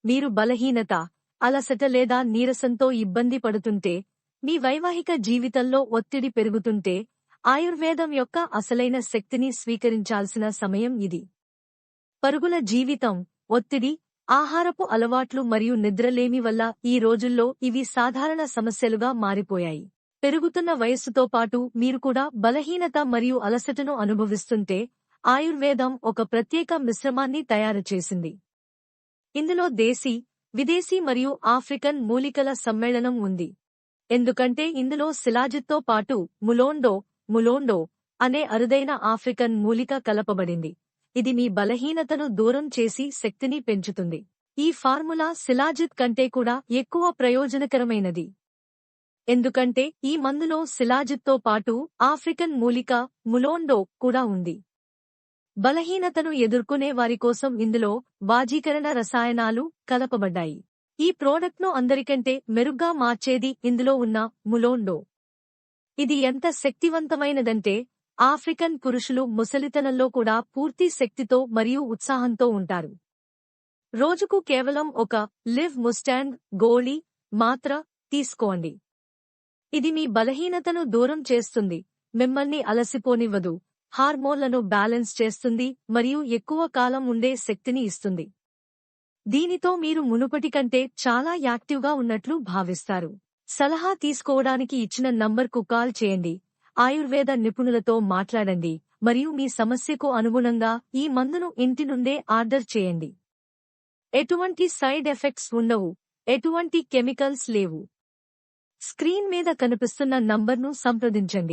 మీరు బలహీనత, అలసట లేదా నీరసంతో ఇబ్బంది పడుతుంటే, మీ వైవాహిక జీవితంలో ఒత్తిడి పెరుగుతుంటే, ఆయుర్వేదం యొక్క అసలైన శక్తిని స్వీకరించాల్సిన సమయం ఇది. పరుగుల జీవితం, ఒత్తిడి, ఆహారపు అలవాట్లు మరియు నిద్రలేమి వల్ల ఈ రోజుల్లో ఇవి సాధారణ సమస్యలుగా మారిపోయాయి. పెరుగుతున్న వయస్సుతో పాటు మీరు కూడా బలహీనత మరియు అలసటను అనుభవిస్తుంటే, ఆయుర్వేదం ఒక ప్రత్యేక మిశ్రమాన్ని తయారుచేసింది. ఇందులో దేశీ, విదేశీ మరియు ఆఫ్రికన్ మూలికల సమ్మేళనం ఉంది. ఎందుకంటే ఇందులో శిలాజిత్తో పాటు ములోండో అనే అరుదైన ఆఫ్రికన్ మూలిక కలపబడింది. ఇది మీ బలహీనతను దూరం చేసి శక్తిని పెంచుతుంది. ఈ ఫార్ములా శిలాజిత్ కంటే కూడా ఎక్కువ ప్రయోజనకరమైనది. ఎందుకంటే ఈ మందులో శిలాజిత్తో పాటు ఆఫ్రికన్ మూలిక ములోండో కూడా ఉంది. బలహీనతను ఎదుర్కొనే వారి కోసం ఇందులో వాజీకరణ రసాయనాలు కలపబడ్డాయి. ఈ ప్రోడక్ట్ను అందరికంటే మెరుగ్గా మార్చేది ఇందులో ఉన్న ములోండో. ఇది ఎంత శక్తివంతమైనదంటే ఆఫ్రికన్ పురుషులు ముసలితనంలో కూడా పూర్తి శక్తితో మరియు ఉత్సాహంతో ఉంటారు. రోజుకు కేవలం ఒక లివ్ ముస్టాంగ్ గోళీ మాత్ర తీసుకోండి. ఇది మీ బలహీనతను దూరం చేస్తుంది, మిమ్మల్ని అలసిపోనివ్వదు, హార్మోన్లను బ్యాలెన్స్ చేస్తుంది మరియు ఎక్కువ కాలం ఉండే శక్తిని ఇస్తుంది. దీనితో మీరు మునుపటి కంటే చాలా యాక్టివ్గా ఉన్నట్లు భావిస్తారు. సలహా తీసుకోవడానికి ఇచ్చిన నంబర్కు కాల్ చేయండి, ఆయుర్వేద నిపుణులతో మాట్లాడండి మరియు మీ సమస్యకు అనుగుణంగా ఈ మందును ఇంటి నుండే ఆర్డర్ చేయండి. ఎటువంటి సైడ్ ఎఫెక్ట్స్ ఉండవు, ఎటువంటి కెమికల్స్ లేవు. స్క్రీన్ మీద కనిపిస్తున్న నంబర్ను సంప్రదించండి.